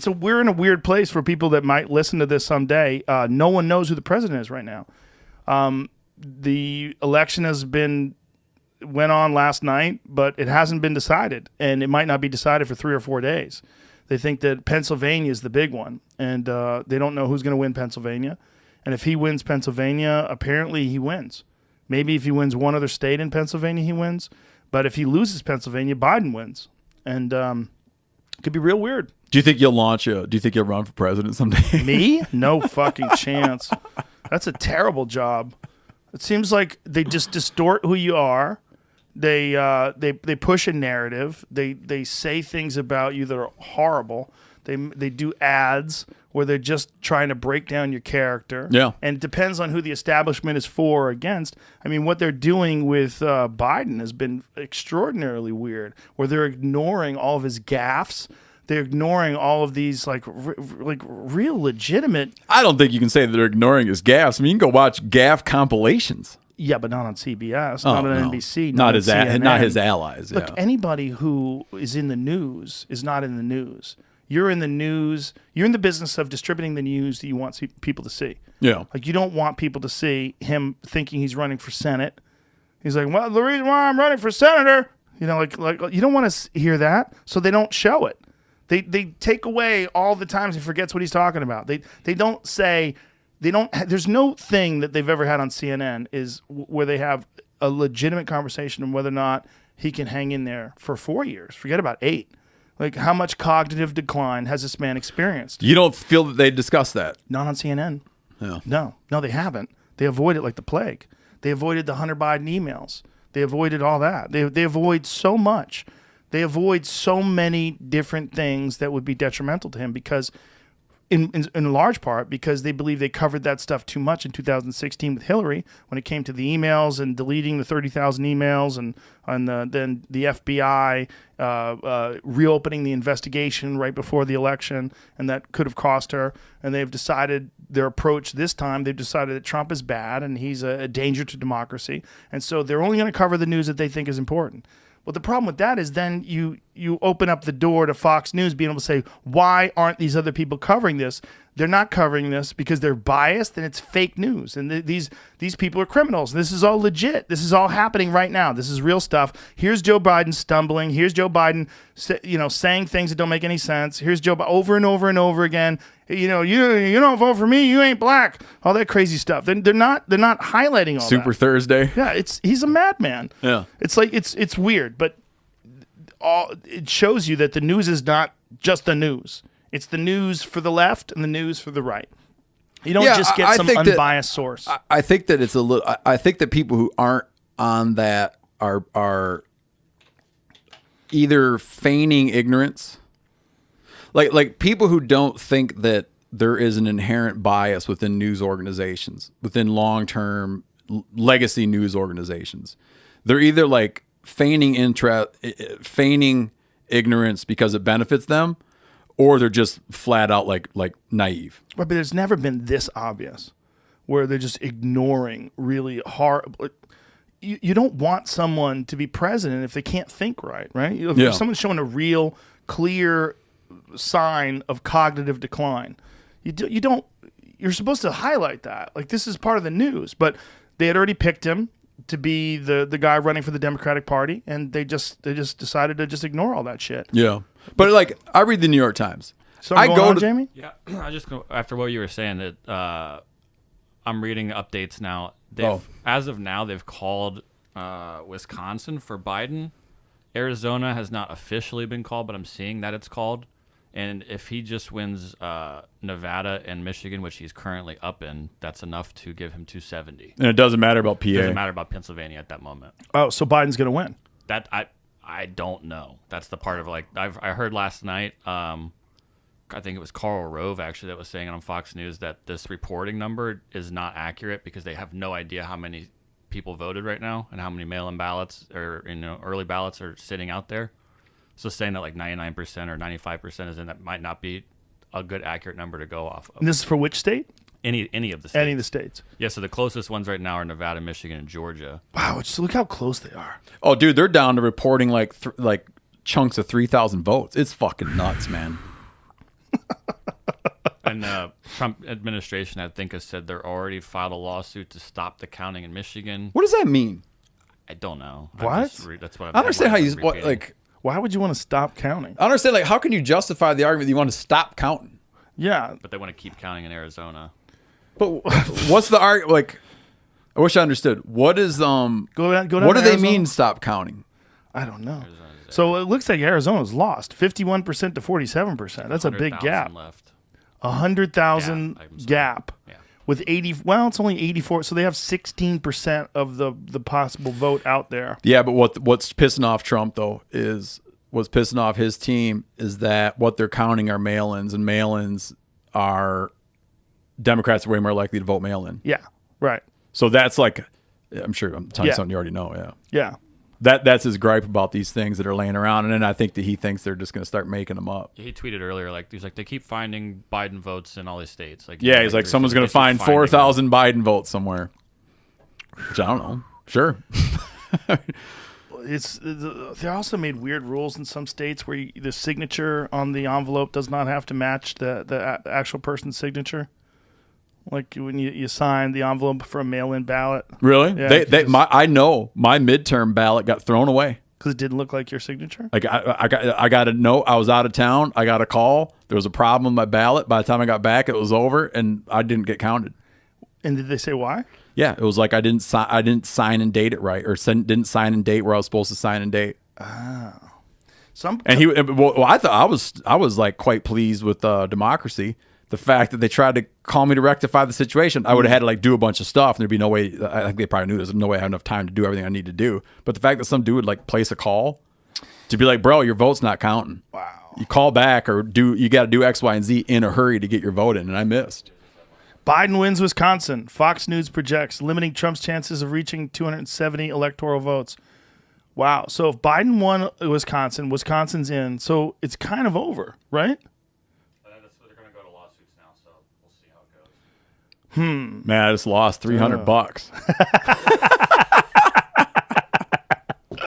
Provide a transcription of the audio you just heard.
So we're in a weird place for people that might listen to this someday. No one knows who the president is right now. The election went on last night, but it hasn't been decided, and it might not be decided for 3 or 4 days. They think that Pennsylvania is the big one, and they don't know who's going to win Pennsylvania. And if he wins Pennsylvania, apparently he wins. Maybe if he wins one other state in Pennsylvania, he wins. But if he loses Pennsylvania, Biden wins. And it could be real weird. Do you think you'll run for president someday? Me? No fucking chance. That's a terrible job. It seems like they just distort who you are. They push a narrative. They say things about you that are horrible. They do ads where they're just trying to break down your character. Yeah. And it depends on who the establishment is for or against. I mean, what they're doing with Biden has been extraordinarily weird, where they're ignoring all of his gaffes. They're ignoring all of these like real legitimate. I don't think you can say that they're ignoring his gaffes. I mean, you can go watch gaff compilations. Yeah, but not on CBS, not on NBC, not his allies. Look, anybody who is in the news is not in the news. You're in the news. You're in the business of distributing the news that you want people to see. Yeah. Like, you don't want people to see him thinking he's running for Senate. He's like, well, the reason why I'm running for senator, you know, like you don't want to hear that, so they don't show it. They take away all the times he forgets what he's talking about. They don't say, there's no thing that they've ever had on CNN is where they have a legitimate conversation on whether or not he can hang in there for 4 years. Forget about 8. Like, how much cognitive decline has this man experienced? You don't feel that they discuss that? Not on CNN. Yeah. No, they haven't. They avoid it like the plague. They avoided the Hunter Biden emails. They avoided all that. They avoid so much. They avoid so many different things that would be detrimental to him because, in large part, because they believe they covered that stuff too much in 2016 with Hillary when it came to the emails and deleting the 30,000 emails and then the FBI reopening the investigation right before the election, and that could have cost her. And they've decided their approach this time. They've decided that Trump is bad and he's a danger to democracy, and so they're only going to cover the news that they think is important. Well, the problem with that is then you open up the door to Fox News being able to say, why aren't these other people covering this? They're not covering this because they're biased and it's fake news. And these people are criminals. This is all legit. This is all happening right now. This is real stuff. Here's Joe Biden stumbling. Here's Joe Biden, saying things that don't make any sense. Here's Joe Biden over and over and over again. You don't vote for me. You ain't black. All that crazy stuff. They're not highlighting all Super that. Thursday. Yeah, he's a madman. Yeah, it's like it's weird, but it shows you that the news is not just the news. It's the news for the left and the news for the right. You don't just get some unbiased source. I think that it's a little. I think that people who aren't on that are either feigning ignorance. Like people who don't think that there is an inherent bias within news organizations, within long-term legacy news organizations. They're either like feigning ignorance because it benefits them, or they're just flat out like naive. Right, but there's never been this obvious where they're just ignoring really hard. You don't want someone to be president if they can't think right? If someone's showing a real clear sign of cognitive decline, you're supposed to highlight that. Like, this is part of the news, but they had already picked him to be the guy running for the Democratic Party, and they just decided to just ignore all that shit. Yeah, but like, I read the New York Times. So I go to Jamie. Yeah, I just go after what you were saying that I'm reading updates now. As of now, they've called Wisconsin for Biden. Arizona has not officially been called, but I'm seeing that it's called. And if he just wins Nevada and Michigan, which he's currently up in, that's enough to give him 270. And it doesn't matter about PA. It doesn't matter about Pennsylvania at that moment. Oh, so Biden's going to win. That I don't know. That's the part of I heard last night. I think it was Karl Rove actually that was saying on Fox News that this reporting number is not accurate because they have no idea how many people voted right now and how many mail-in ballots or early ballots are sitting out there. So saying that like 99% or 95% is in, that might not be a good accurate number to go off of. And this is for which state? Any of the states. Any of the states. Yeah, so the closest ones right now are Nevada, Michigan, and Georgia. Wow, just look how close they are. Oh, dude, they're down to reporting like chunks of 3,000 votes. It's fucking nuts, man. And Trump administration, I think, has said they're already filed a lawsuit to stop the counting in Michigan. What does that mean? I don't know. What? That's what I'm I understand how you repeating. like. Why would you want to stop counting? I understand like how can you justify the argument that you want to stop counting? Yeah. But they want to keep counting in Arizona. But what's the argument? Like, I wish I understood. What is Go down What to do they Arizona? mean? Stop counting. I don't know. Arizona's So it looks like Arizona's lost 51% to 47%. That's a big 100,000 gap. left. 100,000 Gap, I'm sorry. gap. Yeah. With 80, well, it's only 84, so they have 16% of the possible vote out there. Yeah, but what's pissing off Trump though is what's pissing off his team is that what they're counting are mail-ins, and mail-ins are Democrats are way more likely to vote mail-in. Yeah, right. So that's like, I'm sure I'm telling you Yeah. something you already know. Yeah, Yeah. that's his gripe about these things that are laying around, and then I think that he thinks they're just going to start making them up. He tweeted earlier, like he's like they keep finding Biden votes in all these states. Like Yeah, he's like someone's going to find 4,000 Biden votes somewhere, which I don't know. Sure. They also made weird rules in some states where the signature on the envelope does not have to match the actual person's signature. Like when you sign the envelope for a mail-in ballot. Really? Yeah, I know my midterm ballot got thrown away. Because it didn't look like your signature? Like I got a note. I was out of town. I got a call. There was a problem with my ballot. By the time I got back, it was over, and I didn't get counted. And did they say why? Yeah, it was like I didn't sign and date it right, or didn't sign and date where I was supposed to sign and date. Well, I thought I was like quite pleased with democracy. The fact that they tried to call me to rectify the situation, I would have had to like do a bunch of stuff, and there'd be no way. I think they probably knew there's no way I had enough time to do everything I need to do. But the fact that some dude would like place a call to be like, bro, your vote's not counting. Wow. You call back or you got to do X, Y, and Z in a hurry to get your vote in, and I missed. Biden wins Wisconsin. Fox News projects limiting Trump's chances of reaching 270 electoral votes. Wow. So if Biden won Wisconsin, Wisconsin's in. So it's kind of over, right? They're going to go to lawsuits now, so we'll see how it goes. Man, I just lost $300.